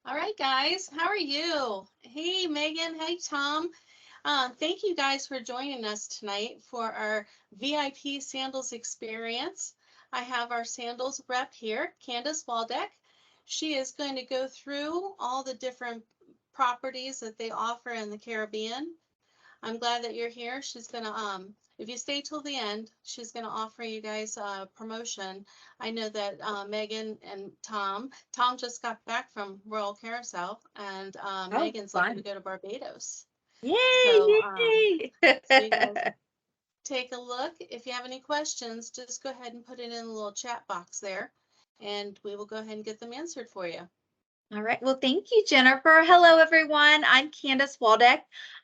All right, guys, how are you? Hey, Megan. Hey, Tom. Thank you guys for joining us tonight for our VIP Sandals experience. I have our sandals rep here, Candace Waldeck. She is going to go through all the different properties that they offer in the Caribbean. I'm glad that you're here. She's gonna if you stay till the end, she's gonna offer you guys a promotion. I know that Megan and Tom just got back from Royal Carousel, and Oh, Megan's looking to fun. go to Barbados. So Yay, yay. so you guys take a look. If you have any questions, just go ahead and put it in the little chat box there, and we will go ahead and get them answered for you. All right. Well, thank you, Jennifer. Hello, everyone. I'm Candace Waldeck.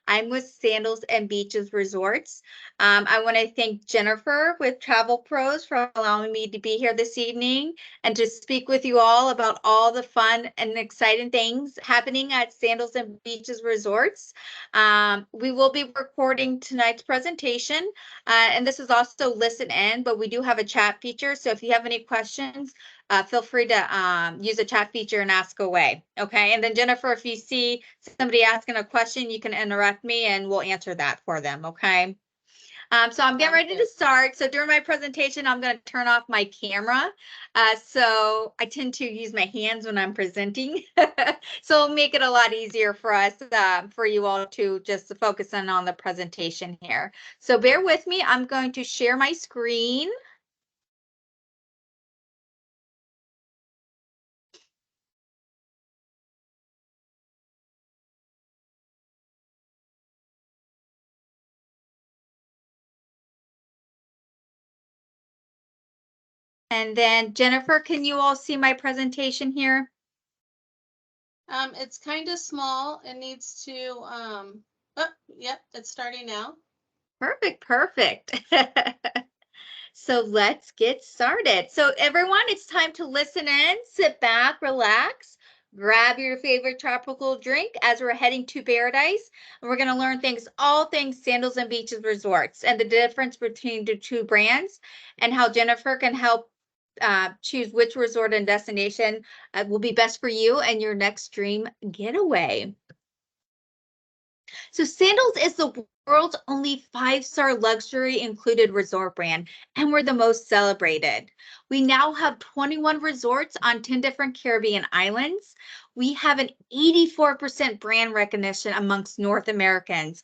I'm with Sandals and Beaches Resorts. I want to thank Jennifer with Travel Pros for allowing me to be here this evening and to speak with you all about all the fun and exciting things happening at Sandals and Beaches Resorts. We will be recording tonight's presentation, and this is also listen in, but we do have a chat feature. So if you have any questions, feel free to use the chat feature and ask away. Okay. And then Jennifer, if you see somebody asking a question, you can interrupt me and we'll answer that for them. Okay. So I'm getting Sounds ready to good. start. So during my presentation, I'm going to turn off my camera. So I tend to use my hands when I'm presenting. So it'll make it a lot easier for us, for you all to just focus in on the presentation here. So bear with me. I'm going to share my screen. And then Jennifer, can you all see my presentation here? It's kind of small. It needs to oh, yep, it's starting now. Perfect, perfect. So let's get started. So everyone, it's time to listen in, sit back, relax, grab your favorite tropical drink as we're heading to paradise. And we're going to learn things, all things Sandals and Beaches Resorts and the difference between the two brands and how Jennifer can help choose which resort and destination will be best for you and your next dream getaway. So Sandals is the world's only five-star luxury included resort brand, and we're the most celebrated. We now have 21 resorts on 10 different Caribbean islands. We have an 84% brand recognition amongst North Americans.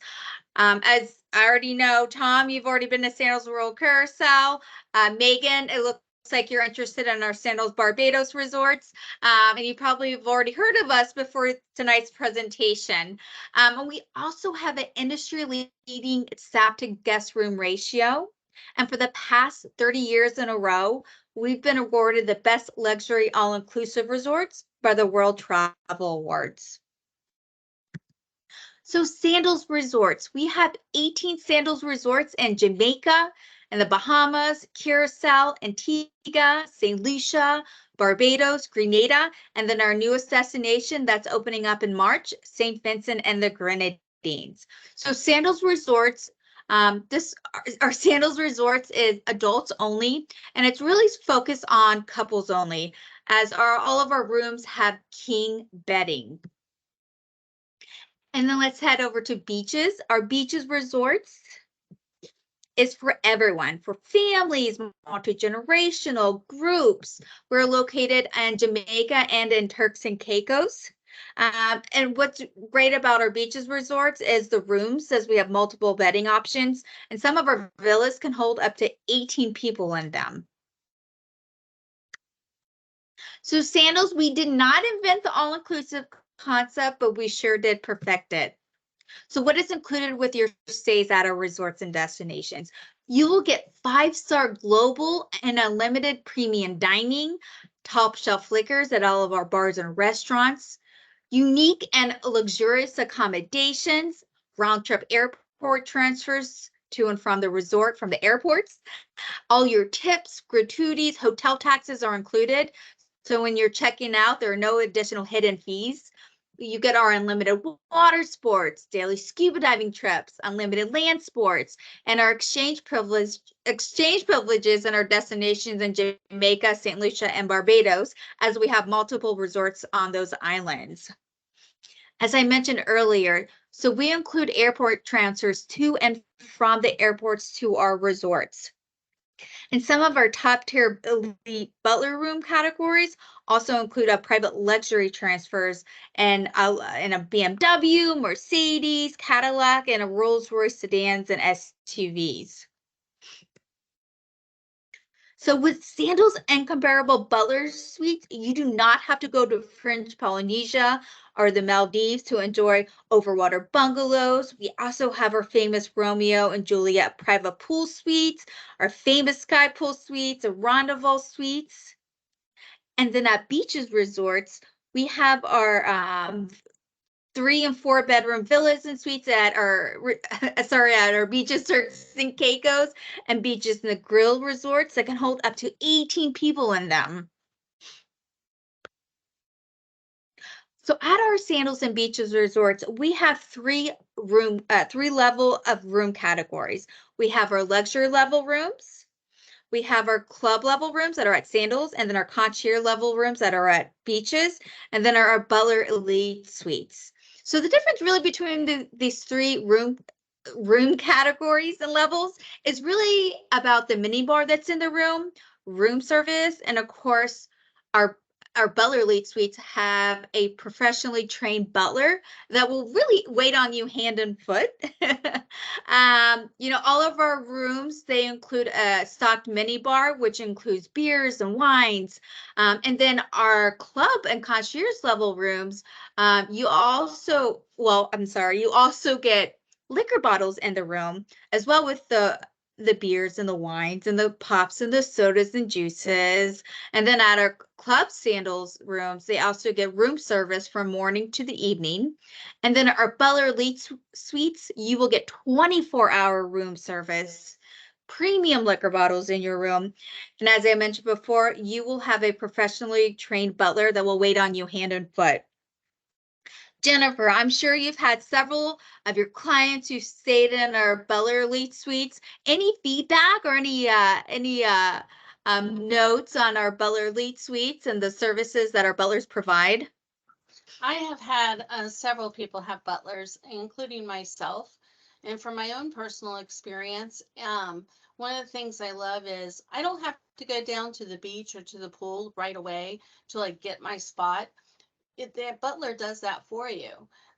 As I already know, Tom, you've already been to Sandals World Carousel. Megan, it looks like you're interested in our Sandals Barbados resorts. And you probably have already heard of us before tonight's presentation. And we also have an industry leading staff to guest room ratio. And for the past 30 years in a row, we've been awarded the best luxury all-inclusive resorts by the World Travel Awards. So Sandals Resorts, we have 18 Sandals Resorts in Jamaica and the Bahamas, Curacao, Antigua, St. Lucia, Barbados, Grenada, and then our newest destination that's opening up in March, St. Vincent and the Grenadines. So Sandals Resorts, our Sandals Resorts is adults only, and it's really focused on couples only, as all of our rooms have king bedding. And then let's head over to beaches. Our beaches resorts is for everyone, for families, multi-generational groups. We're located in Jamaica and in Turks and Caicos. And what's great about our beaches resorts is the rooms, as we have multiple bedding options, and some of our villas can hold up to 18 people in them. So Sandals, we did not invent the all-inclusive concept, but we sure did perfect it. So what is included with your stays at our resorts and destinations? You will get 5-star global and unlimited premium dining, top shelf liquors at all of our bars and restaurants, unique and luxurious accommodations, round trip airport transfers to and from the resort from the airports. All your tips, gratuities, hotel taxes are included. So when you're checking out, there are no additional hidden fees. You get our unlimited water sports, daily scuba diving trips, unlimited land sports, and our exchange privileges in our destinations in Jamaica, St. Lucia, and Barbados, as we have multiple resorts on those islands. As I mentioned earlier, so we include airport transfers to and from the airports to our resorts. And some of our top tier elite butler room categories also include a private luxury transfers and a BMW, Mercedes, Cadillac, and a Rolls-Royce sedans and SUVs. So with Sandals Incomparable Butler Suites, you do not have to go to French Polynesia or the Maldives to enjoy overwater bungalows. We also have our famous Romeo and Juliet private pool suites, our famous sky pool suites, our rendezvous suites. And then at Beaches Resorts, we have our 3 and 4 bedroom villas and suites at our at our Beaches and Caicos and Beaches in the Grill resorts that can hold up to 18 people in them. So at our Sandals and Beaches resorts, we have three level of room categories. We have our luxury level rooms, we have our club level rooms that are at Sandals, and then our concierge level rooms that are at Beaches, and then our Butler Elite Suites. So the difference really between these three room categories and levels is really about the mini bar that's in the room service, and of course, our our Butler Elite Suites have a professionally trained butler that will really wait on you hand and foot. All of our rooms, they include a stocked mini bar, which includes beers and wines. And then our club and concierge level rooms, you also get liquor bottles in the room, as well with the beers and the wines and the pops and the sodas and juices. And then at our club Sandals rooms, they also get room service from morning to the evening. And then our Butler Elite Suites, you will get 24-hour room service, premium liquor bottles in your room. And as I mentioned before, you will have a professionally trained butler that will wait on you hand and foot. Jennifer, I'm sure you've had several of your clients who stayed in our Butler Elite Suites. Any feedback or any notes on our Butler Elite Suites and the services that our butlers provide? I have had several people have butlers, including myself. And from my own personal experience, one of the things I love is I don't have to go down to the beach or to the pool right away to like get my spot. The butler does that for you.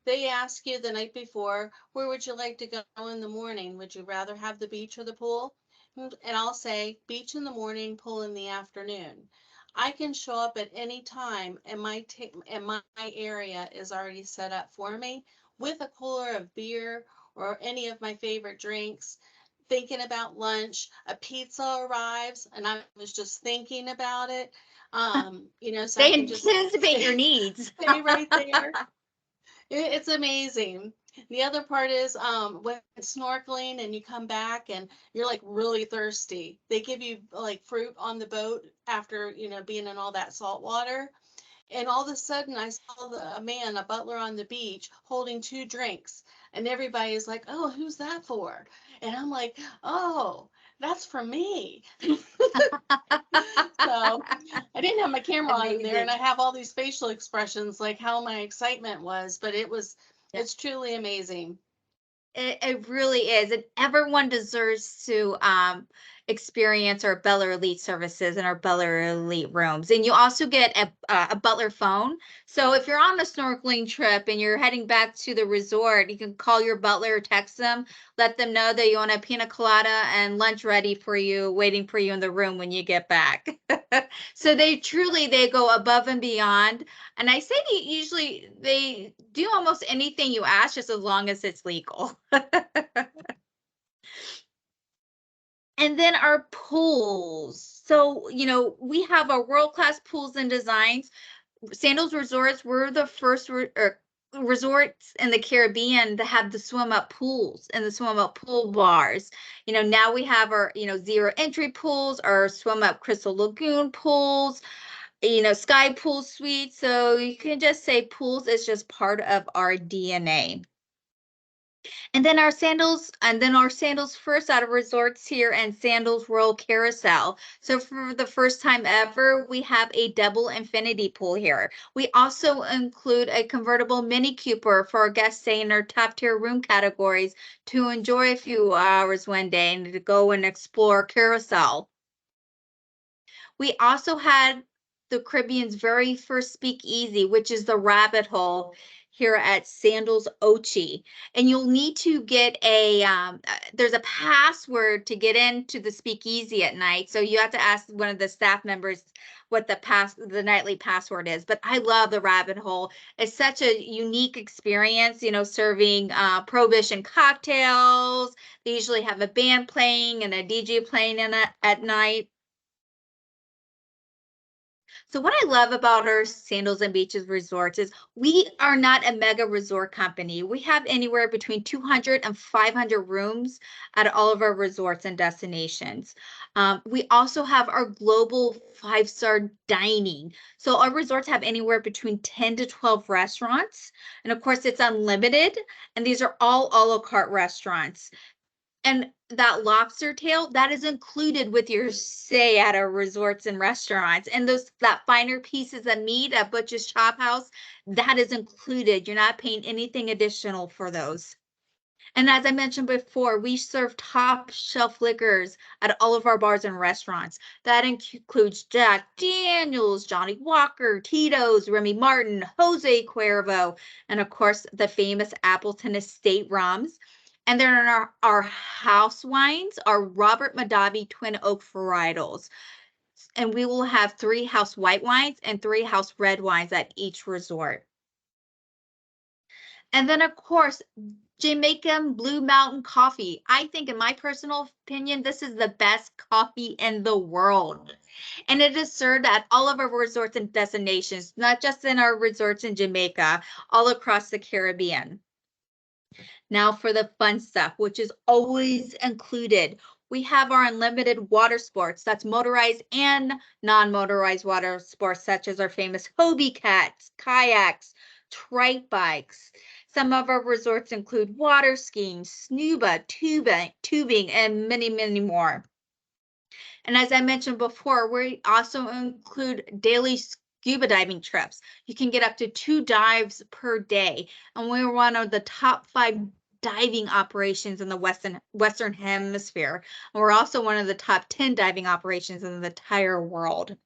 They ask you the night before, where would you like to go in the morning? Would you rather have the beach or the pool? And I'll say beach in the morning, pool in the afternoon. I can show up at any time and my area is already set up for me with a cooler of beer or any of my favorite drinks. Thinking about lunch, a pizza arrives and I was just thinking about it. So I They can just anticipate your needs. stay right there. It's amazing. The other part is when snorkeling and you come back and you're like really thirsty. They give you like fruit on the boat after, being in all that salt water. And all of a sudden I saw a butler on the beach holding 2 drinks. And everybody is like, oh, who's that for? And I'm like, oh, that's for me. So I didn't have my camera on there and I have all these facial expressions like how my excitement was, but it's truly amazing. It really is, and everyone deserves to experience our Butler Elite services and our Butler Elite rooms. And you also get a Butler phone. So if you're on a snorkeling trip and you're heading back to the resort, you can call your butler or text them, let them know that you want a pina colada and lunch ready for you, waiting for you in the room when you get back. So they go above and beyond. And I say usually they do almost anything you ask, just as long as it's legal. And then our pools. So, we have our world-class pools and designs. Sandals Resorts, we're the first resorts in the Caribbean to have the swim up pools and the swim up pool bars. Now we have our, zero entry pools, our swim up Crystal Lagoon pools. sky pool suite. So you can just say pools is just part of our DNA. And then our Sandals First out of Resorts here and Sandals Royal Carousel. So for the first time ever, we have a double infinity pool here. We also include a convertible Mini Cooper for our guests staying in our top tier room categories to enjoy a few hours one day and to go and explore Carousel. We also had the Caribbean's very first speakeasy, which is the Rabbit Hole here at Sandals Ochi. And you'll need to get there's a password to get into the speakeasy at night. So you have to ask one of the staff members what the nightly password is. But I love the Rabbit Hole. It's such a unique experience, serving Prohibition cocktails. They usually have a band playing and a DJ playing at night. So what I love about our Sandals and Beaches Resorts is we are not a mega resort company. We have anywhere between 200 and 500 rooms at all of our resorts and destinations. We also have our global 5-star dining. So our resorts have anywhere between 10 to 12 restaurants. And of course, it's unlimited. And these are all a la carte restaurants. And that lobster tail, that is included with your stay at our resorts and restaurants. And that finer pieces of meat at Butch's Chop House, that is included. You're not paying anything additional for those. And as I mentioned before, we serve top shelf liquors at all of our bars and restaurants. That includes Jack Daniels, Johnny Walker, Tito's, Remy Martin, Jose Cuervo, and of course, the famous Appleton Estate rums. And then our house wines are Robert Mondavi Twin Oak varietals. And we will have 3 house white wines and 3 house red wines at each resort. And then, of course, Jamaican Blue Mountain coffee. I think, in my personal opinion, this is the best coffee in the world. And it is served at all of our resorts and destinations, not just in our resorts in Jamaica, all across the Caribbean. Now for the fun stuff, which is always included. We have our unlimited water sports. That's motorized and non-motorized water sports, such as our famous Hobie Cats, kayaks, trike bikes. Some of our resorts include water skiing, snuba, tubing, and many, many more. And as I mentioned before, we also include daily scuba diving trips. You can get up to 2 dives per day. And we're one of the top 5 diving operations in the Western Hemisphere. And we're also one of the top 10 diving operations in the entire world.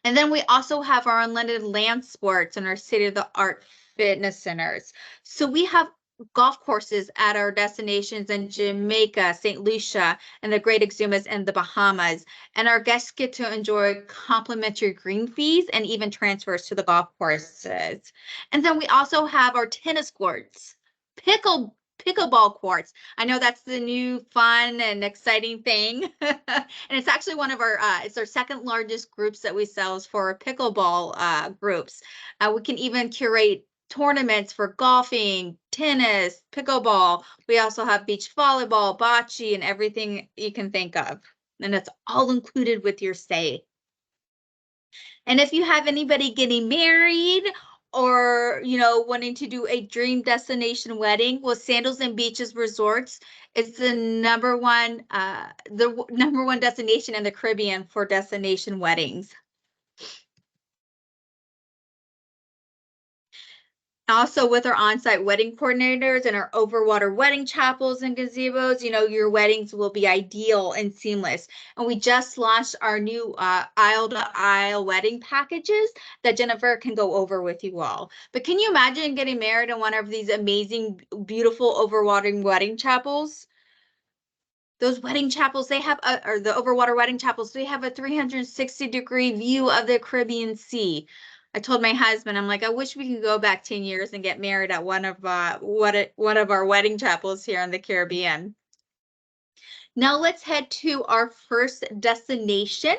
And then we also have our unlimited land sports and our state-of-the-art fitness centers. So we have golf courses at our destinations in Jamaica, St. Lucia, and the Great Exumas and the Bahamas. And our guests get to enjoy complimentary green fees and even transfers to the golf courses. And then we also have our tennis courts, pickleball courts. I know that's the new fun and exciting thing. And it's actually one of it's our second largest groups that we sell for pickleball groups. We can even curate tournaments for golfing, tennis, pickleball. We also have beach volleyball, bocce, and everything you can think of. And it's all included with your stay. And if you have anybody getting married or, wanting to do a dream destination wedding, well, Sandals and Beaches Resorts is the number one destination in the Caribbean for destination weddings. Also, with our on-site wedding coordinators and our overwater wedding chapels and gazebos, your weddings will be ideal and seamless. And we just launched our new aisle-to-aisle wedding packages that Jennifer can go over with you all. But can you imagine getting married in one of these amazing, beautiful overwatering wedding chapels? Those wedding chapels, they have, or the overwater wedding chapels, they have a 360-degree view of the Caribbean Sea. I told my husband, I'm like, I wish we could go back 10 years and get married at one of our wedding chapels here in the Caribbean. Now let's head to our first destination,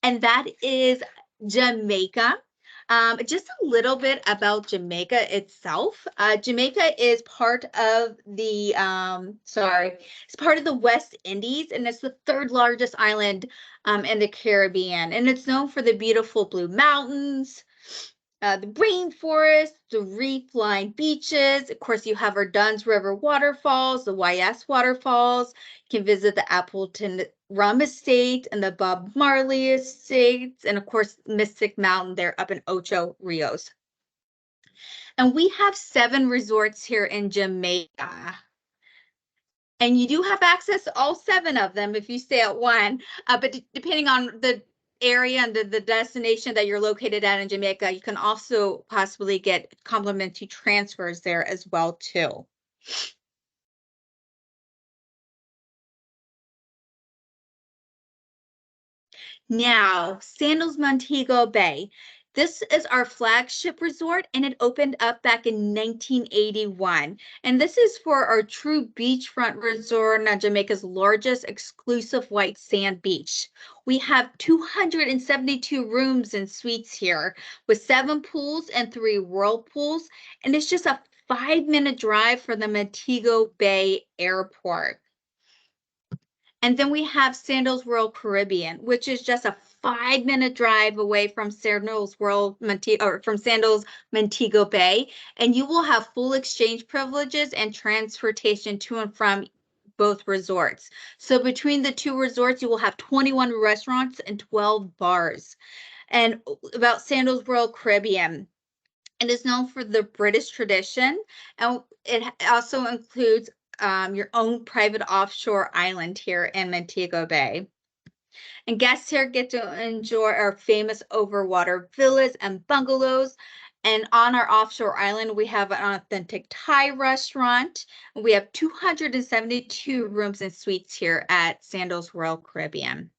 and that is Jamaica. Just a little bit about Jamaica itself. Jamaica is part of the, it's part of the West Indies, and it's the third largest island in the Caribbean. And it's known for the beautiful blue mountains, the rainforest, the reef-lined beaches. Of course, you have our Dunn's River waterfalls, the YS waterfalls. You can visit the Appleton Rum Estate and the Bob Marley Estates, and of course, Mystic Mountain there up in Ocho Rios. And we have 7 resorts here in Jamaica. And you do have access to all 7 of them if you stay at one, but depending on the area and the destination that you're located at in Jamaica, you can also possibly get complimentary transfers there as well too. Now, Sandals Montego Bay. This is our flagship resort, and it opened up back in 1981. And this is for our true beachfront resort on Jamaica's largest exclusive white sand beach. We have 272 rooms and suites here with 7 pools and 3 whirlpools. And it's just a 5-minute drive from the Montego Bay Airport. And then we have Sandals Royal Caribbean, which is just a 5-minute drive away from Sandals Montego Bay. And you will have full exchange privileges and transportation to and from both resorts. So between the 2 resorts, you will have 21 restaurants and 12 bars. And about Sandals Royal Caribbean, it is known for the British tradition, and it also includes your own private offshore island here in Montego Bay. And guests here get to enjoy our famous overwater villas and bungalows. And on our offshore island, we have an authentic Thai restaurant. We have 272 rooms and suites here at Sandals Royal Caribbean.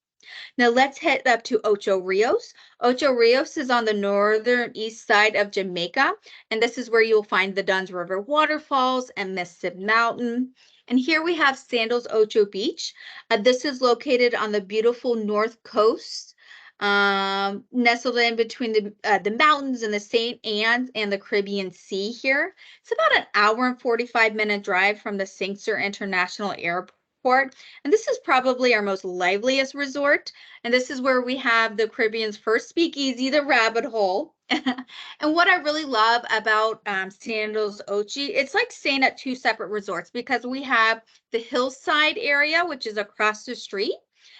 Now let's head up to Ocho Rios. Ocho Rios is on the northern east side of Jamaica, and this is where you'll find the Dunn's River waterfalls and Mystic Mountain. And here we have Sandals Ocho Beach. This is located on the beautiful north coast, nestled in between the mountains and the St. Anne's and the Caribbean Sea here. It's about an hour and 45-minute drive from the St. Cyr International Airport. And this is probably our most liveliest resort. And this is where we have the Caribbean's first speakeasy, the Rabbit Hole. And what I really love about Sandals Ocho, it's like staying at 2 separate resorts because we have the hillside area, which is across the street.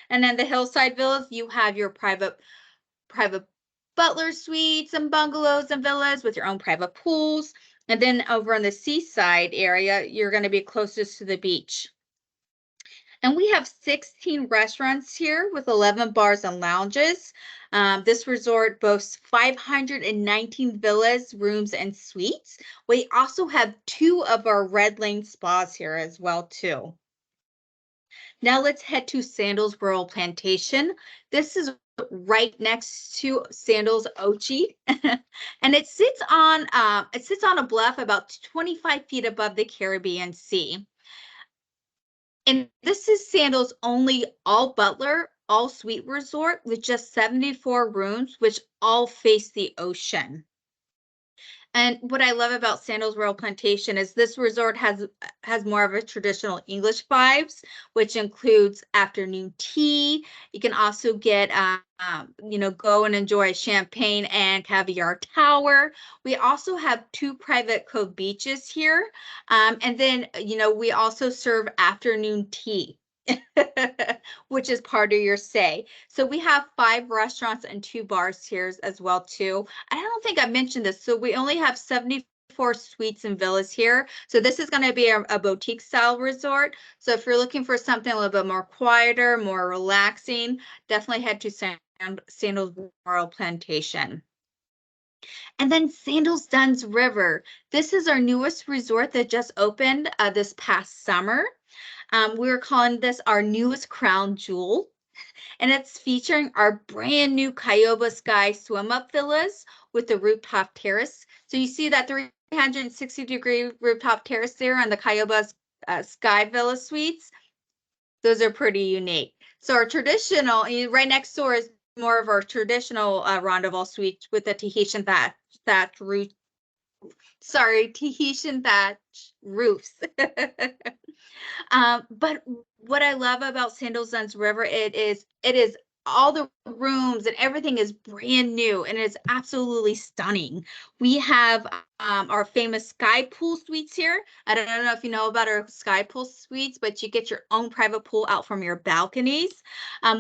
And then the hillside villas, you have your private butler suites and bungalows and villas with your own private pools. And then over on the seaside area, you're going to be closest to the beach. And we have 16 restaurants here with 11 bars and lounges. This resort boasts 519 villas, rooms, and suites. We also have 2 of our Red Lane spas here as well, too. Now let's head to Sandals Rural Plantation. This is right next to Sandals Ocho, and it sits on a bluff about 25 feet above the Caribbean Sea. And this is Sandals' only all butler, all suite resort with just 74 rooms, which all face the ocean. And what I love about Sandals Royal Plantation is this resort has more of a traditional English vibes, which includes afternoon tea. You can also get, go and enjoy a champagne and caviar tower. We also have 2 private cove beaches here. And then, we also serve afternoon tea. Which is part of your stay. So we have 5 restaurants and 2 bars here as well too. I don't think I mentioned this. So we only have 74 suites and villas here. So this is going to be a boutique style resort. So if you're looking for something a little bit more quieter, more relaxing, definitely head to Sandals Royal Plantation. And then Sandals Dunn's River. This is our newest resort that just opened this past summer. We're calling this our newest crown jewel, and it's featuring our brand new Cayuba Sky swim up villas with the rooftop terrace. So you see that 360-degree rooftop terrace there on the Cayuba Sky Villa suites. Those are pretty unique. So our traditional, right next door is more of our traditional Rondeval suite with the thatch roof. Sorry, Tahitian thatch roofs. But what I love about Sandals River, it is all the rooms and everything is brand new and it's absolutely stunning. We have our famous sky pool suites here. I don't know if you know about our sky pool suites, but you get your own private pool out from your balconies.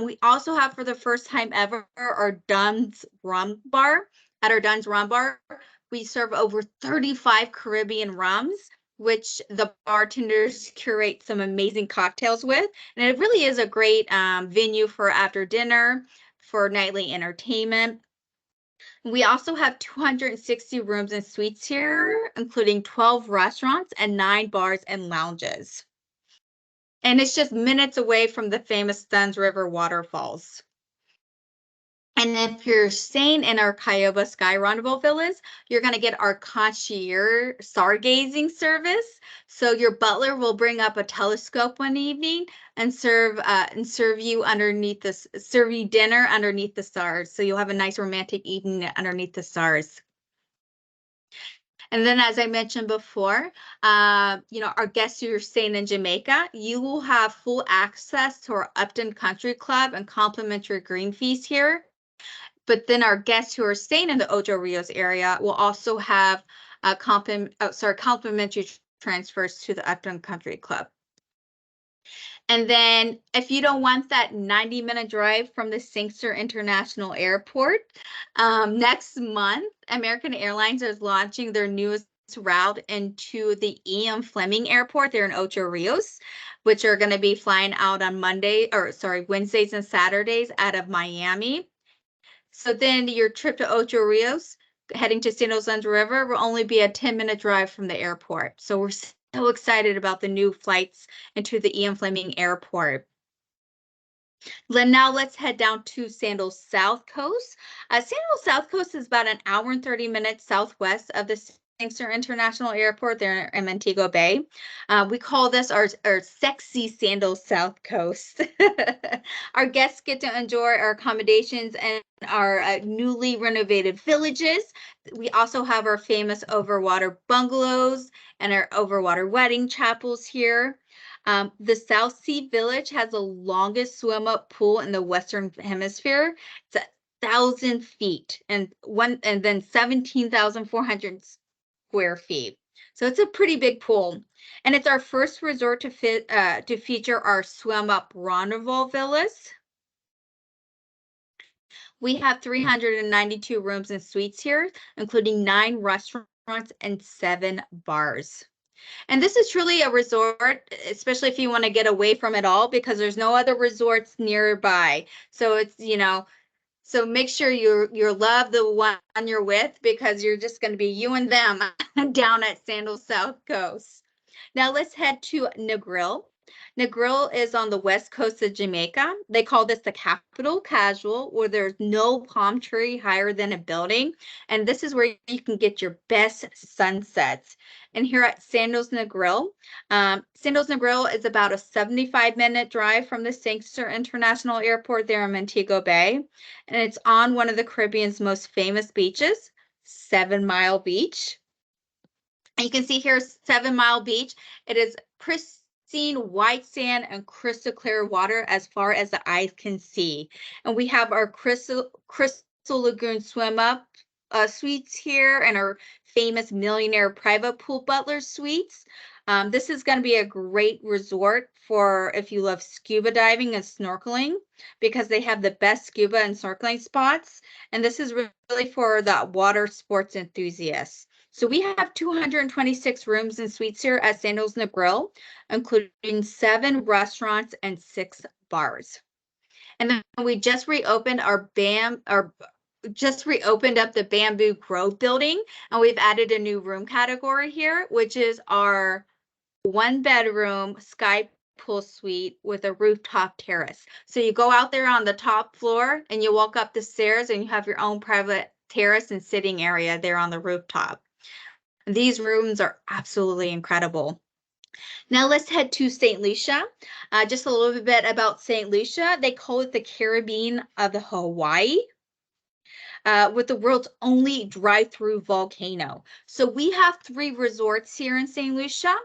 We also have, for the first time ever, our Dunn's Rum Bar. At our Dunn's Rum Bar, we serve over 35 Caribbean rums, which the bartenders curate some amazing cocktails with. And it really is a great venue for after dinner, for nightly entertainment. We also have 260 rooms and suites here, including 12 restaurants and 9 bars and lounges. And it's just minutes away from the famous Dunn's River waterfalls. And if you're staying in our Cayuga Sky Rendezvous Villas, you're going to get our concierge stargazing service. So your butler will bring up a telescope one evening and serve you serve you dinner underneath the stars. So you'll have a nice romantic evening underneath the stars. And then, as I mentioned before, our guests who are staying in Jamaica, you will have full access to our Upton Country Club and complimentary green fees here. But then our guests who are staying in the Ocho Rios area will also have complimentary transfers to the Upton Country Club. And then if you don't want that 90-minute drive from the Sangster International Airport, next month, American Airlines is launching their newest route into the E.M. Fleming Airport there in Ocho Rios, which are going to be flying out on Wednesdays and Saturdays out of Miami. So then your trip to Ocho Rios, heading to Sandals River, will only be a 10-minute drive from the airport. So we're so excited about the new flights into the E.M. Fleming Airport. Now let's head down to Sandals South Coast. Sandals South Coast is about an hour and 30 minutes southwest of the Sangster International Airport there in Montego Bay. We call this our sexy Sandals South Coast. Our guests get to enjoy our accommodations and our newly renovated villages. We also have our famous overwater bungalows and our overwater wedding chapels here. The South Sea Village has the longest swim-up pool in the Western Hemisphere. It's 1,000 feet and then 17,400 square feet. So it's a pretty big pool. And it's our first resort to feature our swim-up rendezvous villas. We have 392 rooms and suites here, including 9 restaurants and 7 bars. And this is truly a resort, especially if you want to get away from it all, because there's no other resorts nearby. So it's, so make sure you love the one you're with, because you're just going to be you and them down at Sandals South Coast. Now let's head to Negril. Negril is on the west coast of Jamaica. They call this the capital casual, where there's no palm tree higher than a building. And this is where you can get your best sunsets. And here at Sandals Negril, Sandals Negril is about a 75-minute drive from the Sangster International Airport there in Montego Bay. And it's on one of the Caribbean's most famous beaches, 7 Mile Beach. And you can see here 7 Mile Beach. It is pristine white sand and crystal clear water as far as the eye can see. And we have our Crystal Lagoon swim up suites here and our famous millionaire private pool butler suites. This is going to be a great resort for if you love scuba diving and snorkeling, because they have the best scuba and snorkeling spots. And this is really for the water sports enthusiasts. So we have 226 rooms and suites here at Sandals Negril, including 7 restaurants and 6 bars. And then we just reopened up the Bamboo Grove building, and we've added a new room category here, which is our 1-bedroom sky pool suite with a rooftop terrace. So you go out there on the top floor and you walk up the stairs and you have your own private terrace and sitting area there on the rooftop. These rooms are absolutely incredible. Now let's head to St. Lucia. Just a little bit about St. Lucia. They call it the Caribbean of the Hawaii. With the world's only drive-through volcano. So we have 3 resorts here in St. Lucia.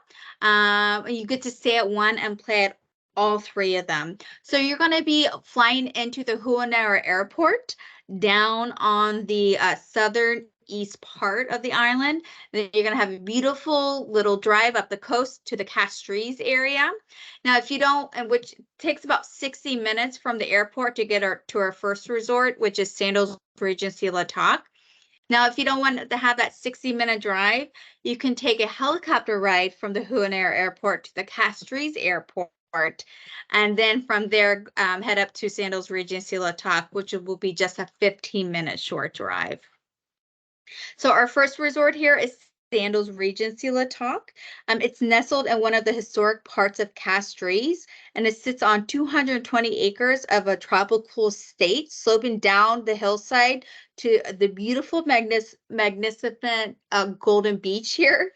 You get to stay at one and play at all 3 of them. So you're going to be flying into the Huanera Airport down on the southern east part of the island. Then you're going to have a beautiful little drive up the coast to the Castries area. Now, if you don't, and which takes about 60 minutes from the airport to get to our first resort, which is Sandals Regency La Toc. Now, if you don't want to have that 60-minute drive, you can take a helicopter ride from the Huanera Airport to the Castries Airport. And then from there, head up to Sandals Regency La Toc, which will be just a 15-minute short drive. So our first resort here is Sandals Regency La Toc. It's nestled in one of the historic parts of Castries, and it sits on 220 acres of a tropical estate, sloping down the hillside to the beautiful, magnificent Golden Beach here.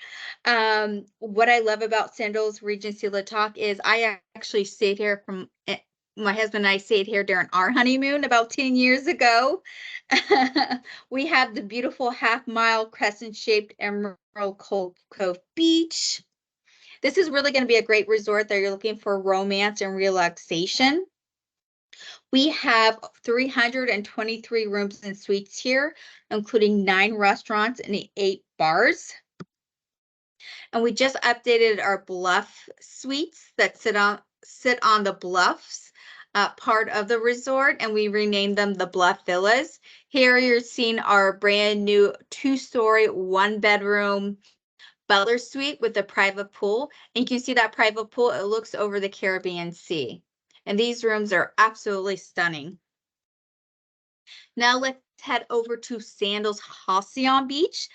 What I love about Sandals Regency La Toc is I actually stayed here from. My husband and I stayed here during our honeymoon about 10 years ago. We have the beautiful half-mile crescent-shaped Emerald Cove Beach. This is really going to be a great resort that you're looking for romance and relaxation. We have 323 rooms and suites here, including 9 restaurants and 8 bars. And we just updated our bluff suites that sit on the bluffs part of the resort, and we renamed them the Bluff Villas. Here you're seeing our brand new 2-story, 1-bedroom Butler suite with a private pool. And you can see that private pool, it looks over the Caribbean Sea. And these rooms are absolutely stunning. Now let's head over to Sandals Halcyon Beach.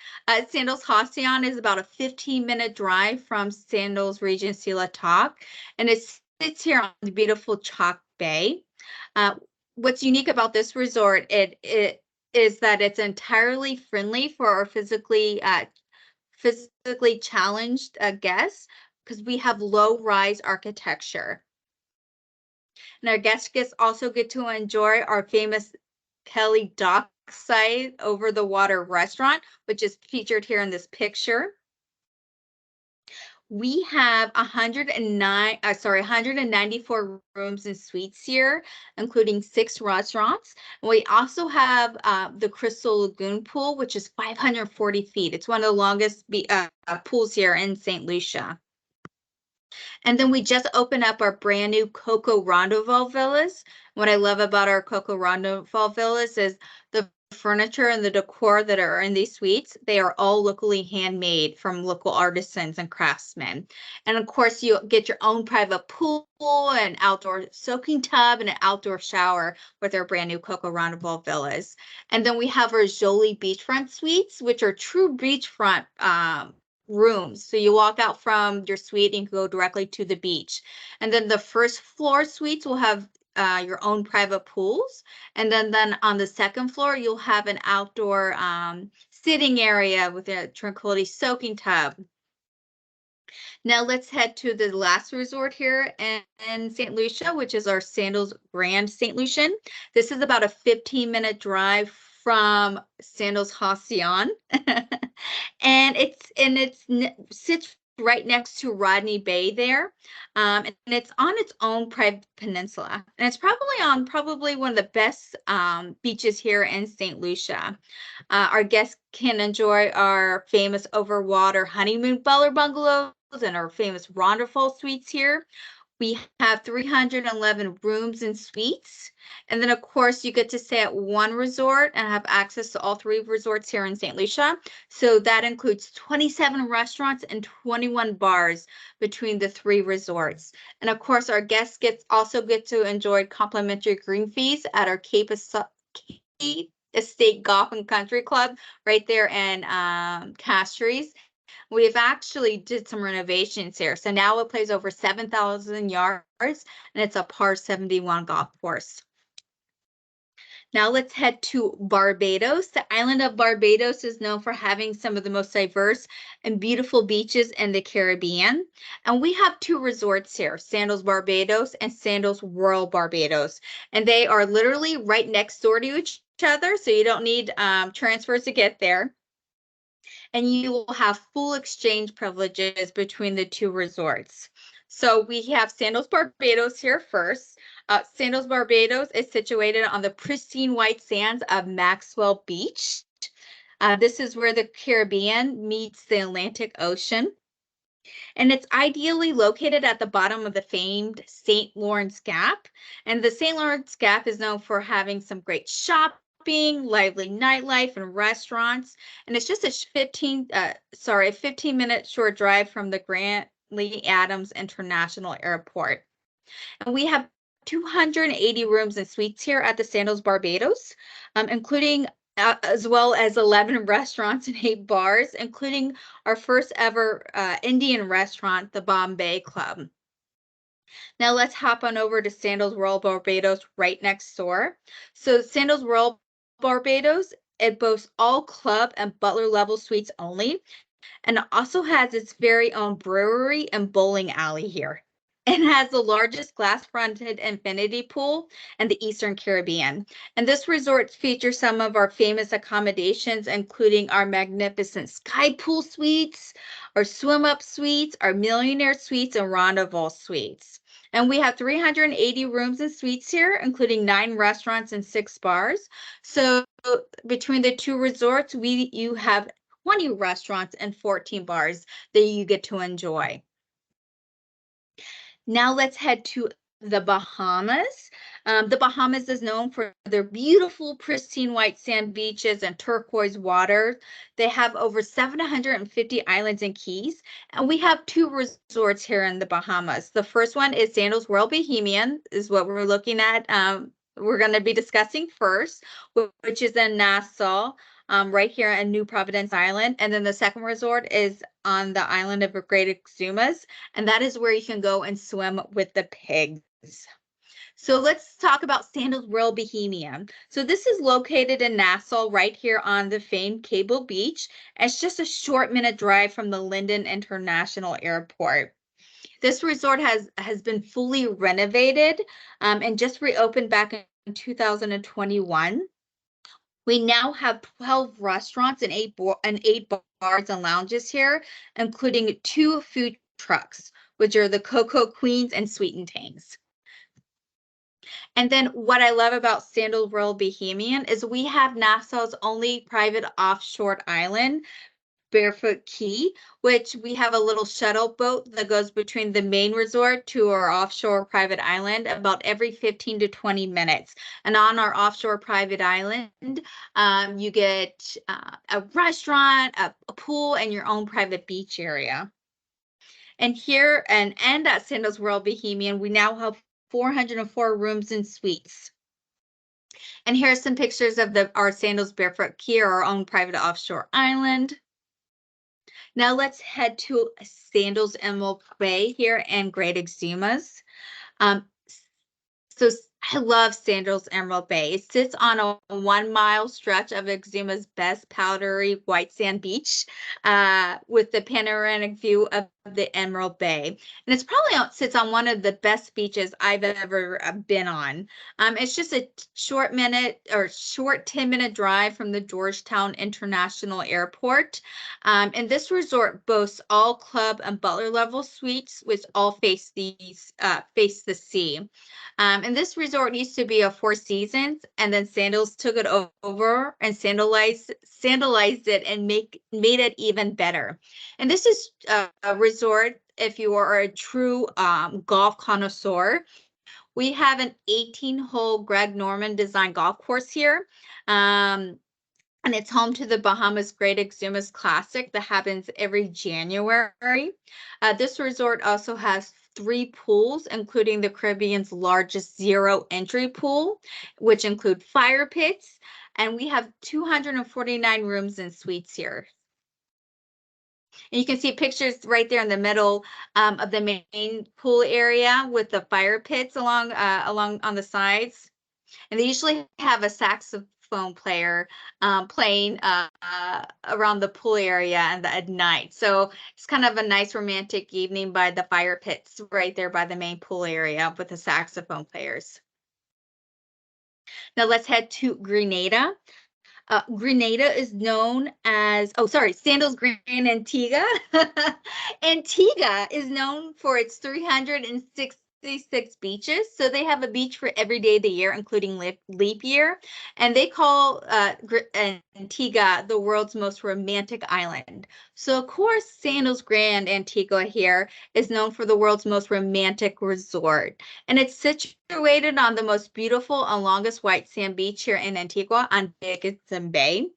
Sandals Halcyon is about a 15-minute drive from Sandals Regency La Toc, and it sits here on the beautiful Chalk Bay. What's unique about this resort it is that it's entirely friendly for our physically challenged guests because we have low-rise architecture. And our guests also get to enjoy our famous Kelly Dockside over the water restaurant, which is featured here in this picture. We have 194 rooms and suites here, including 6 restaurants. And we also have the Crystal Lagoon pool, which is 540 feet. It's one of the longest pools here in St. Lucia. And then we just opened up our brand new Coco Rondoval Villas. What I love about our Coco Rondoval Villas is the furniture and the decor that are in these suites. They are all locally handmade from local artisans and craftsmen. And of course, you get your own private pool, an outdoor soaking tub, and an outdoor shower with our brand new Coco Rondoval Villas. And then we have our Jolie Beachfront Suites, which are true beachfront rooms. So you walk out from your suite and go directly to the beach. And then the first floor suites will have your own private pools. And then on the second floor, you'll have an outdoor sitting area with a Tranquility soaking tub. Now let's head to the last resort here in St. Lucia, which is our Sandals Grand St. Lucian. This is about a 15-minute drive from Sandals Halcyon. And it sits right next to Rodney Bay there. And it's on its own private peninsula. And it's probably one of the best beaches here in St. Lucia. Our guests can enjoy our famous overwater honeymoon Butler bungalows and our famous Rondoval suites here. We have 311 rooms and suites. And then, of course, you get to stay at one resort and have access to all 3 resorts here in St. Lucia. So that includes 27 restaurants and 21 bars between the 3 resorts. And, of course, our guests also get to enjoy complimentary green fees at our Cape Estate Golf and Country Club right there in Castries. We've actually did some renovations here. So now it plays over 7,000 yards and it's a par 71 golf course. Now let's head to Barbados. The island of Barbados is known for having some of the most diverse and beautiful beaches in the Caribbean. And we have two resorts here, Sandals Barbados and Sandals Royal Barbados. And they are literally right next door to each other, so you don't need transfers to get there. And you will have full exchange privileges between the two resorts. So we have Sandals Barbados here first. Sandals Barbados is situated on the pristine white sands of Maxwell Beach. This is where the Caribbean meets the Atlantic Ocean. And it's ideally located at the bottom of the famed St. Lawrence Gap. And the St. Lawrence Gap is known for having some great shopping, lively nightlife, and restaurants. And it's just a 15-minute short drive from the Grant Lee Adams International Airport. And we have 280 rooms and suites here at the Sandals Barbados, including as well as 11 restaurants and 8 bars, including our first ever Indian restaurant, the Bombay Club. Now let's hop on over to Sandals Royal Barbados right next door. So Sandals Royal Barbados, it boasts all club and butler level suites only, and it also has its very own brewery and bowling alley here. It has the largest glass-fronted infinity pool in the Eastern Caribbean. And this resort features some of our famous accommodations, including our magnificent sky pool suites, our swim-up suites, our millionaire suites, and rendezvous suites. And we have 380 rooms and suites here, including 9 restaurants and 6 bars. So between the two resorts, you have 20 restaurants and 14 bars that you get to enjoy. Now let's head to the Bahamas. The Bahamas is known for their beautiful, pristine white sand beaches and turquoise water. They have over 750 islands and keys, and we have 2 resorts here in the Bahamas. The first one is Sandals Royal Bohemian, is what we're looking at. We're going to be discussing first, which is in Nassau. Right here in New Providence Island. And then the second resort is on the island of Great Exumas, and that is where you can go and swim with the pigs. So let's talk about Sandals Royal Bohemian. So this is located in Nassau, right here on the famed Cable Beach. It's just a short minute drive from the Linden International Airport. This resort has been fully renovated and just reopened back in 2021. We now have 12 restaurants and 8 bars and lounges here, including 2 food trucks, which are the Cocoa Queens and Sweet and Tangs. And then what I love about Sandals Royal Bohemian is we have Nassau's only private offshore island, Barefoot Key, which we have a little shuttle boat that goes between the main resort to our offshore private island about every 15 to 20 minutes. And on our offshore private island, you get a restaurant, a pool, and your own private beach area. And here and at Sandals Royal Bohemian, we now have 404 rooms and suites. And here are some pictures of our Sandals Barefoot Key, our own private offshore island. Now let's head to Sandals Emerald Bay here in Great Exumas. So I love Sandals Emerald Bay. It sits on a 1-mile stretch of Exuma's best powdery white sand beach with the panoramic view of the Emerald Bay. And it's probably sits on one of the best beaches I've ever been on. It's just a short 10-minute drive from the Georgetown International Airport. And this resort boasts all club and butler level suites, which all face the sea. And this resort used to be a 4 Seasons, and then Sandals took it over and sandalized it and made it even better. And this is a resort if you are a true golf connoisseur. We have an 18-hole Greg Norman design golf course here. And it's home to the Bahamas Great Exumas Classic that happens every January. This resort also has 3 pools, including the Caribbean's largest zero entry pool, which include fire pits, and we have 249 rooms and suites here. And you can see pictures right there in the middle of the main pool area with the fire pits along on the sides. And they usually have a saxophone player playing around the pool area and at night. So it's kind of a nice romantic evening by the fire pits right there by the main pool area with the saxophone players. Now let's head to Grenada. Grenada is known as, Sandals Grand Antigua. Antigua is known for its 366 beaches. So they have a beach for every day of the year, including leap year. And they call Antigua the world's most romantic island. So, of course, Sandals Grand Antigua here is known for the world's most romantic resort. And it's situated on the most beautiful and longest white sand beach here in Antigua on Dickinson Bay.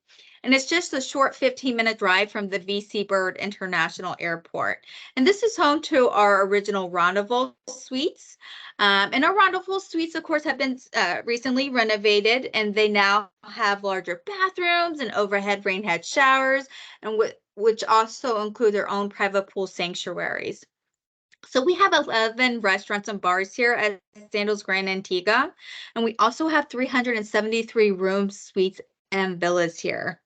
And it's just a short 15-minute drive from the VC Bird International Airport. And this is home to our original Rendezvous Suites. And our Rendezvous Suites, of course, have been recently renovated, and they now have larger bathrooms and overhead rain head showers, and which also include their own private pool sanctuaries. So we have 11 restaurants and bars here at Sandals Grand Antigua, and we also have 373 rooms, suites, and villas here.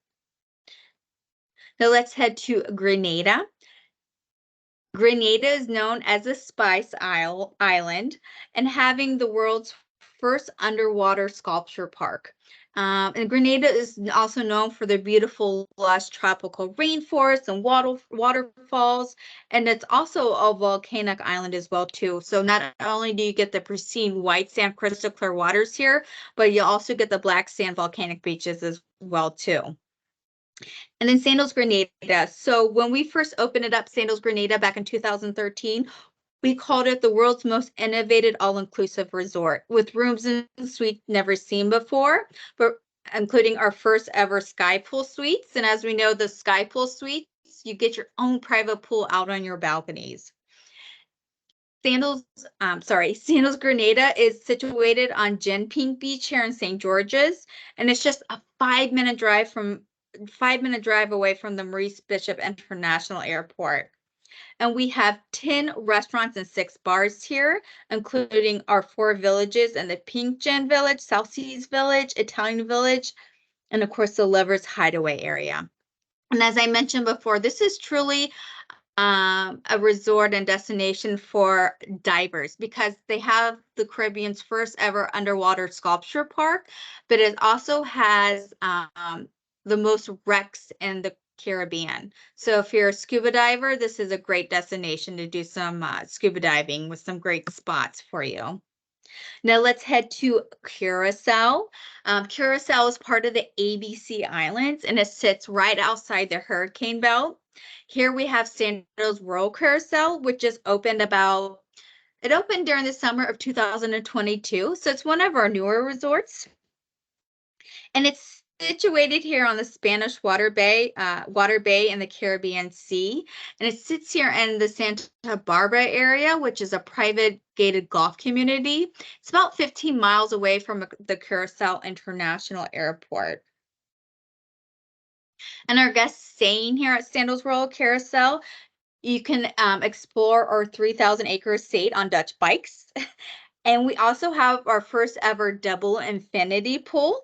Now let's head to Grenada. Grenada is known as a spice island and having the world's first underwater sculpture park. And Grenada is also known for their beautiful, lush tropical rainforests and waterfalls. And it's also a volcanic island as well, too. So not only do you get the pristine white sand crystal clear waters here, but you also get the black sand volcanic beaches as well, too. And then Sandals Grenada. So when we first opened it up, Sandals Grenada back in 2013, we called it the world's most innovative all-inclusive resort with rooms and suites never seen before, but including our first ever sky pool suites. And as we know, the sky pool suites, you get your own private pool out on your balconies. Sandals Grenada is situated on Genping Beach here in St. George's, and it's just a 5-minute drive away from the Maurice Bishop International Airport. And we have 10 restaurants and 6 bars here, including our 4 villages and the Pink Gen Village, South Seas Village, Italian Village, and of course the Lovers Hideaway area. And as I mentioned before, this is truly a resort and destination for divers because they have the Caribbean's first ever underwater sculpture park, but it also has the most wrecks in the Caribbean. So if you're a scuba diver, this is a great destination to do some scuba diving with some great spots for you. Now let's head to Curacao. Curacao is part of the ABC Islands and it sits right outside the hurricane belt. Here we have Sandals Royal Curacao, which just opened it opened during the summer of 2022. So it's one of our newer resorts. And it's situated here on the Spanish Water Bay in the Caribbean Sea. And it sits here in the Santa Barbara area, which is a private gated golf community. It's about 15 miles away from the Curacao International Airport. And our guests staying here at Sandals Royal Curacao, you can explore our 3,000-acre estate on Dutch bikes. And we also have our first ever double infinity pool,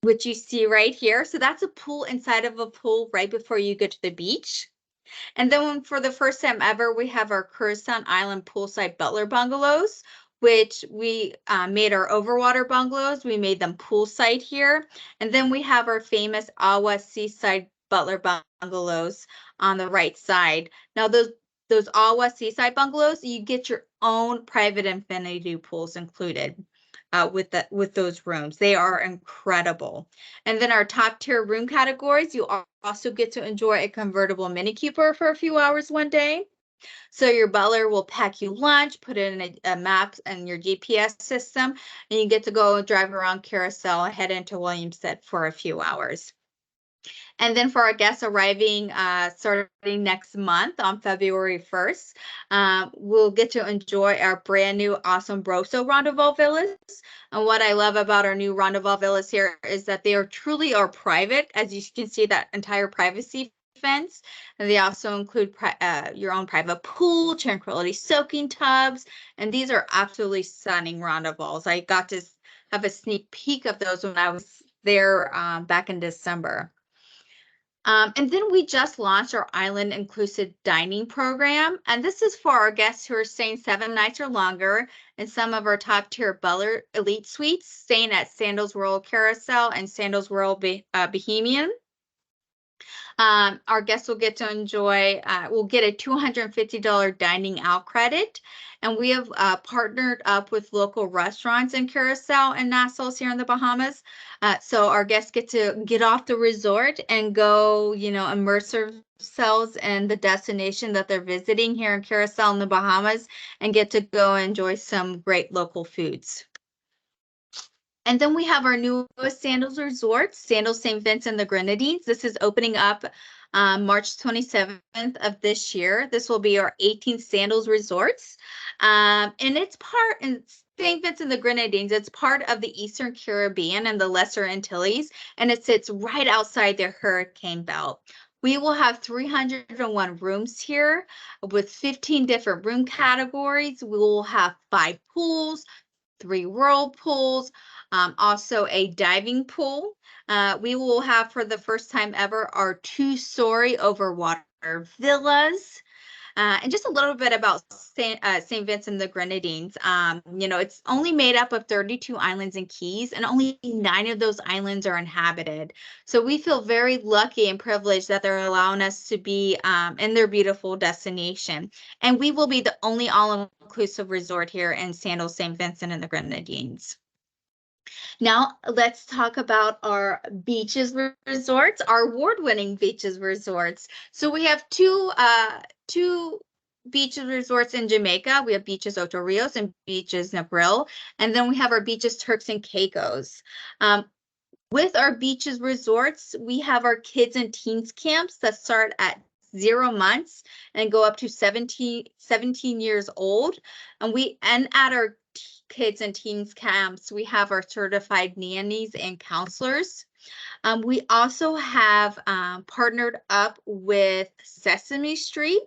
which you see right here. So that's a pool inside of a pool right before you get to the beach. And then for the first time ever, we have our Curacao Island poolside butler bungalows, which we made our overwater bungalows. We made them poolside here. And then we have our famous Awa Seaside Butler bungalows on the right side. Now those Awa Seaside bungalows, you get your own private infinity pools included. With those rooms. They are incredible. And then our top tier room categories, you also get to enjoy a convertible Mini Cooper for a few hours one day. So your butler will pack you lunch, put in a map and your GPS system, and you get to go drive around Curacao and head into Williamston for a few hours. And then for our guests arriving starting next month on February 1st, we'll get to enjoy our brand new awesome Broso Rendezvous Villas. And what I love about our new Rendezvous Villas here is that they are truly private. As you can see, that entire privacy events. And they also include your own private pool, tranquility soaking tubs, and these are absolutely stunning rondavels. I got to have a sneak peek of those when I was there back in December. And then we just launched our island inclusive dining program. And this is for our guests who are staying 7 nights or longer in some of our top tier Butler Elite Suites, staying at Sandals Royal Carousel and Sandals Royal Bohemian. Our guests will get to enjoy, will get a $250 dining out credit. And we have partnered up with local restaurants in Curacao and Nassau here in the Bahamas. So our guests get to get off the resort and go, immerse themselves in the destination that they're visiting here in Curacao in the Bahamas and get to go enjoy some great local foods. And then we have our newest Sandals Resorts, Sandals St. Vincent and the Grenadines. This is opening up March 27th of this year. This will be our 18th Sandals Resorts. And it's in St. Vincent and the Grenadines. It's part of the Eastern Caribbean and the Lesser Antilles, and it sits right outside the hurricane belt. We will have 301 rooms here with 15 different room categories. We will have 5 pools, 3 whirlpools, also a diving pool. We will have, for the first time ever, our 2-story over water villas. And just a little bit about St. Vincent and the Grenadines. It's only made up of 32 islands and keys, and only 9 of those islands are inhabited. So we feel very lucky and privileged that they're allowing us to be in their beautiful destination. And we will be the only all-inclusive resort here in Sandals St. Vincent and the Grenadines. Now let's talk about our beaches resorts, our award-winning beaches resorts. So we have two beaches resorts in Jamaica. We have Beaches Ocho Rios and Beaches Negril, and then we have our beaches Turks and Caicos. With our beaches resorts, we have our kids and teens camps that start at 0 months and go up to 17 years old. And at our kids and teens camps, we have our certified nannies and counselors. We also have partnered up with Sesame Street.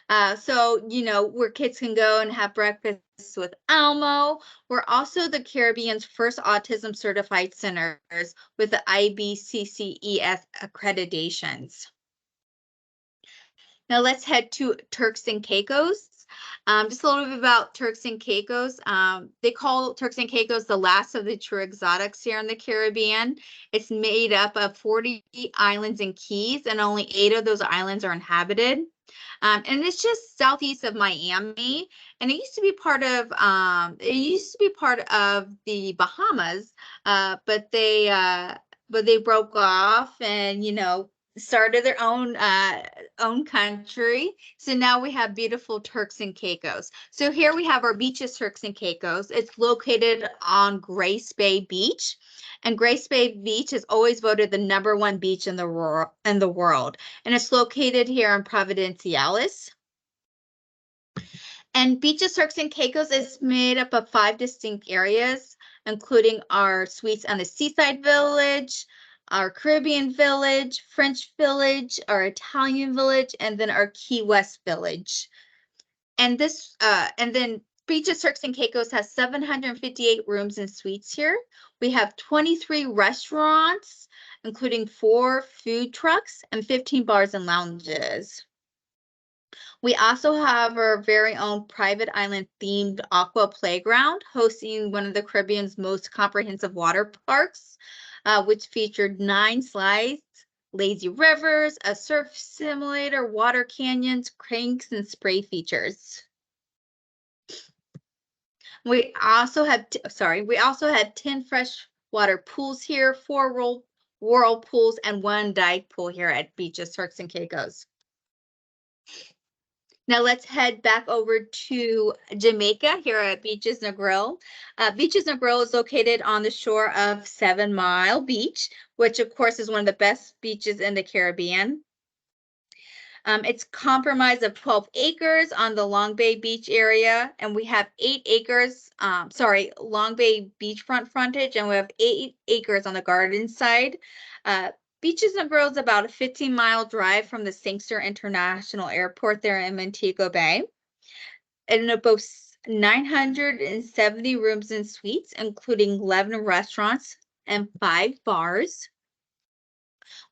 Where kids can go and have breakfast with Elmo. We're also the Caribbean's first autism certified centers with the IBCCES accreditations. Now let's head to Turks and Caicos. Just a little bit about Turks and Caicos. They call Turks and Caicos the last of the true exotics here in the Caribbean. It's made up of 40 islands and keys, and only 8 of those islands are inhabited. And it's just southeast of Miami, and it used to be part of the Bahamas, but they broke off and started their own country. So now we have beautiful Turks and Caicos. So here we have our beaches, Turks and Caicos. It's located on Grace Bay Beach, and Grace Bay Beach is always voted the #1 beach in the world. And it's located here in Providenciales. And Beaches, Turks and Caicos is made up of 5 distinct areas, including our suites on the Seaside Village, our Caribbean Village, French Village, our Italian Village, and then our Key West Village. And then Beaches, Turks and Caicos has 758 rooms and suites here. We have 23 restaurants, including 4 food trucks and 15 bars and lounges. We also have our very own private island themed aqua playground, hosting one of the Caribbean's most comprehensive water parks, which featured 9 slides, lazy rivers, a surf simulator, water canyons, cranks, and spray features. We also have 10 freshwater pools here, 4 whirlpools, and 1 dive pool here at Beaches, Turks and Caicos. Now let's head back over to Jamaica here at Beaches Negril. Beaches Negril is located on the shore of 7 Mile Beach, which of course is one of the best beaches in the Caribbean. It's comprised of 12 acres on the Long Bay Beach area, and we have 8 acres, Long Bay beachfront frontage, and we have 8 acres on the garden side. Beaches and Bros about a 15-mile drive from the Sangster International Airport there in Montego Bay. And it boasts 970 rooms and suites, including 11 restaurants and 5 bars.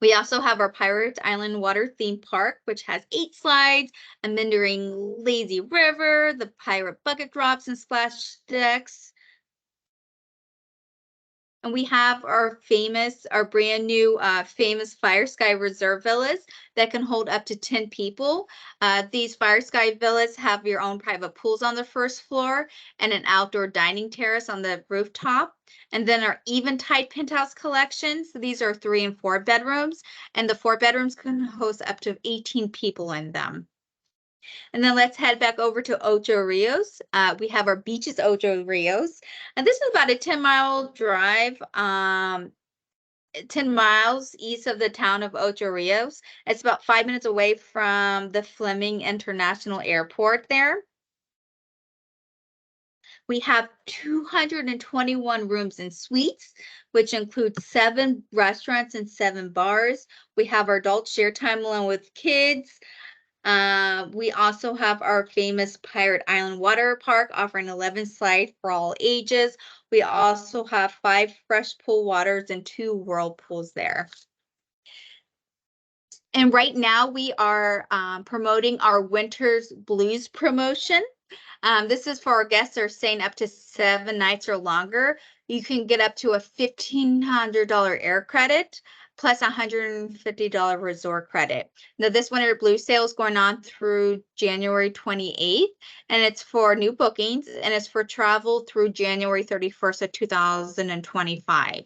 We also have our Pirate Island Water Theme Park, which has 8 slides, a meandering lazy river, the pirate bucket drops and splash decks. And we have our brand new famous Fire Sky Reserve villas that can hold up to 10 people. These Fire Sky villas have your own private pools on the first floor and an outdoor dining terrace on the rooftop. And then our Eventide Penthouse collections. These are 3 and 4 bedrooms, and the 4 bedrooms can host up to 18 people in them. And then let's head back over to Ocho Rios. We have our beaches, Ocho Rios. And this is about a 10-mile drive, 10 miles east of the town of Ocho Rios. It's about 5 minutes away from the Fleming International Airport there. We have 221 rooms and suites, which includes 7 restaurants and 7 bars. We have our adult share time along with kids. We also have our famous Pirate Island Water Park offering 11 slides for all ages. We also have 5 fresh pool waters and 2 whirlpools there. And right now we are promoting our Winter's Blues promotion. This is for our guests that are staying up to 7 nights or longer. You can get up to a $1,500 air credit plus $150 resort credit. Now, this Winter Blue sale is going on through January 28th, and it's for new bookings, and it's for travel through January 31st of 2025.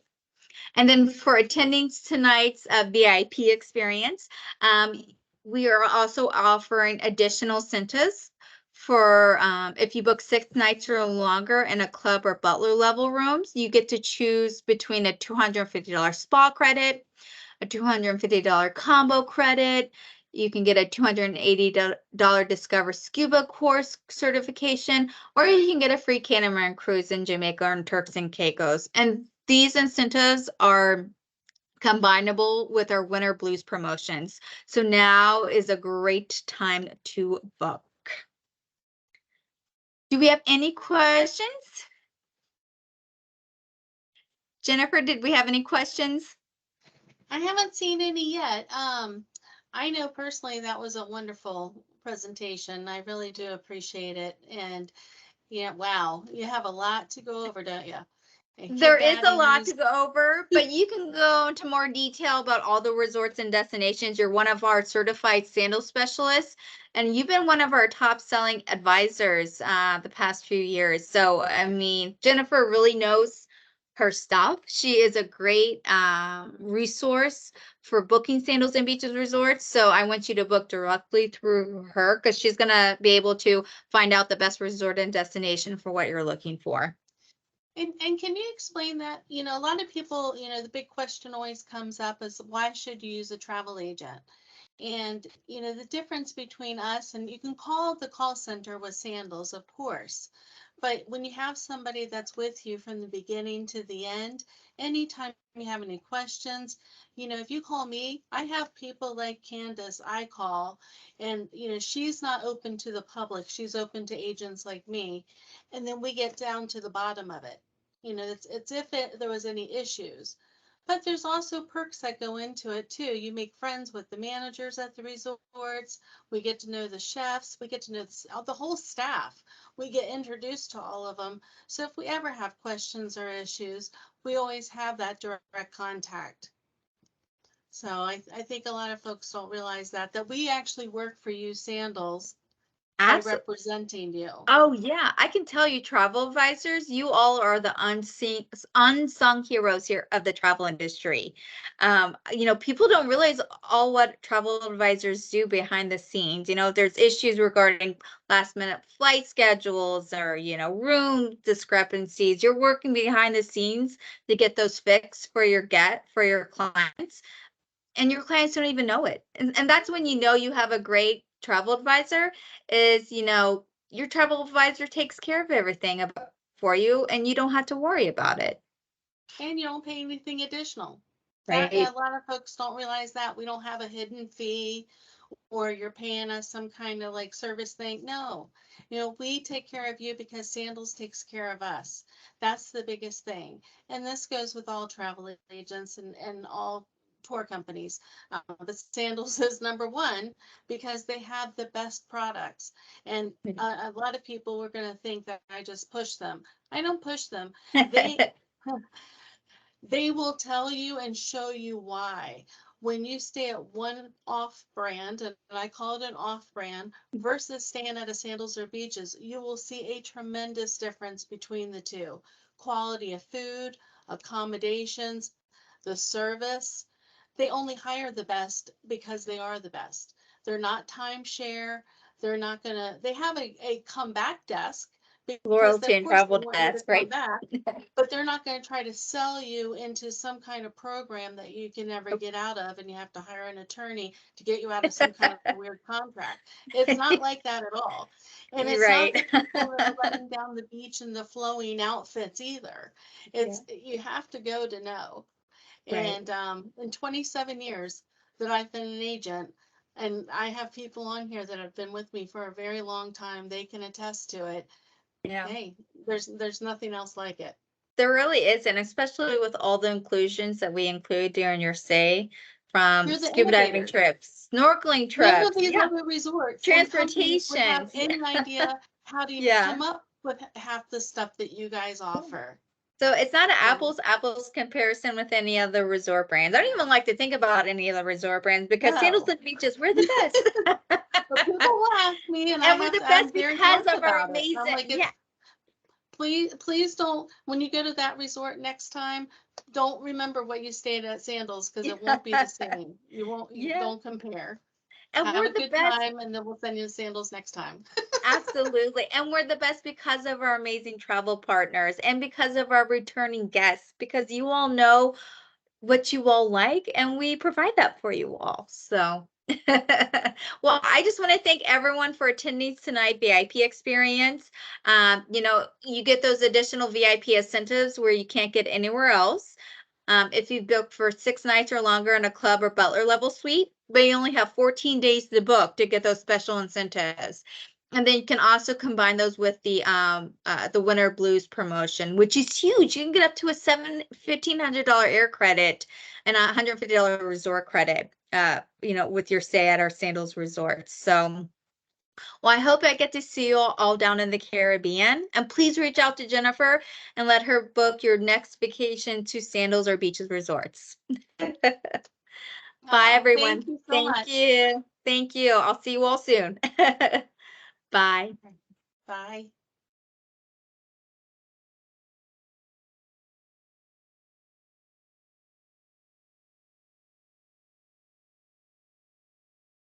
And then for attending tonight's VIP experience, we are also offering additional centers for if you book 6 nights or longer in a club or butler level rooms. You get to choose between a $250 spa credit, a $250 combo credit. You can get a $280 Discover Scuba course certification, or you can get a free catamaran cruise in Jamaica and Turks and Caicos. And these incentives are combinable with our Winter Blues promotions. So now is a great time to book. Do we have any questions? Jennifer, did we have any questions? I haven't seen any yet. I know personally that was a wonderful presentation. I really do appreciate it. And yeah, wow, you have a lot to go over, don't you? There is a lot to go over, but you can go into more detail about all the resorts and destinations. You're one of our certified sandal specialists, and you've been one of our top selling advisors the past few years. So, I mean, Jennifer really knows her stuff. She is a great resource for booking sandals and beaches resorts. So I want you to book directly through her because she's going to be able to find out the best resort and destination for what you're looking for. And can you explain that? You know, a lot of people, you know, the big question always comes up is why should you use a travel agent? And, you know, the difference between us and you can call the call center with Sandals, of course. But when you have somebody that's with you from the beginning to the end, anytime you have any questions, you know, if you call me, I have people like Candace I call, and, you know, she's not open to the public. She's open to agents like me. And then we get down to the bottom of it. You know, it's if there was any issues. But there's also perks that go into it too. You make friends with the managers at the resorts. We get to know the chefs. We get to know the whole staff. We get introduced to all of them. So if we ever have questions or issues, we always have that direct contact. So I think a lot of folks don't realize that we actually work for you, Sandals, by representing you. Oh yeah, I can tell you, travel advisors, you all are the unsung heroes here of the travel industry. You know, people don't realize all what travel advisors do behind the scenes. You know, there's issues regarding last minute flight schedules or, you know, room discrepancies. You're working behind the scenes to get those fixed for your clients. And your clients don't even know it. And that's when you know you have a great travel advisor is, you know, your travel advisor takes care of everything for you and you don't have to worry about it. And you don't pay anything additional. Right. A lot of folks don't realize that we don't have a hidden fee or you're paying us some kind of like service thing. No, we take care of you because Sandals takes care of us. That's the biggest thing. And this goes with all travel agents and all tour companies. But Sandals is number one because they have the best products. And a lot of people were going to think that I just push them. I don't push them. They they will tell you and show you why. When you stay at one off brand, and I call it an off brand, versus staying at a Sandals or Beaches, you will see a tremendous difference between the two. Quality of food, accommodations, the service. They only hire the best because they are the best. They're not timeshare. They're not gonna, they have a comeback desk because Loyalty of and course they travel want you to desk, come right? back, but they're not going to try to sell you into some kind of program that you can never get out of and you have to hire an attorney to get you out of some kind of weird contract. It's not like that at all. And You're it's not right. the people that are running down the beach in the flowing outfits either. Yeah, You have to go to know. right. And in 27 years that I've been an agent, and I have people on here that have been with me for a very long time, they can attest to it. Yeah. Hey, there's nothing else like it. There really is, and especially with all the inclusions that we include during your stay, from You're the scuba diving innovators. trips, snorkeling None of trips, these yeah, other resorts and companies would have transportations, any idea how to even yeah. come up with half the stuff that you guys offer. So it's not an So, apples comparison with any other resort brands. I don't even like to think about any other resort brands because Sandals no. and Beaches, we're the best. But people will ask me, and And we're the I'm best very because blunt of our about it. I'm amazing, like, yeah, please don't, when you go to that resort next time, don't remember what you stayed at Sandals because it won't be the same. You yeah. don't compare. And Have we're a the good best. time, and then we'll send you to Sandals next time. Absolutely. And we're the best because of our amazing travel partners and because of our returning guests, because you all know what you all like and we provide that for you all. So, well, I just want to thank everyone for attending tonight VIP experience. You get those additional VIP incentives where you can't get anywhere else. If you book for 6 nights or longer in a club or butler level suite, but you only have 14 days to book to get those special incentives. And then you can also combine those with the Winter Blues promotion, which is huge. You can get up to a $1,500 air credit and a $150 resort credit, with your stay at our Sandals Resorts. So, well, I hope I get to see you all down in the Caribbean. And please reach out to Jennifer and let her book your next vacation to Sandals or Beaches Resorts. Bye, Oh, thank everyone. you so Thank much. you. Thank you. I'll see you all soon. Bye. Bye.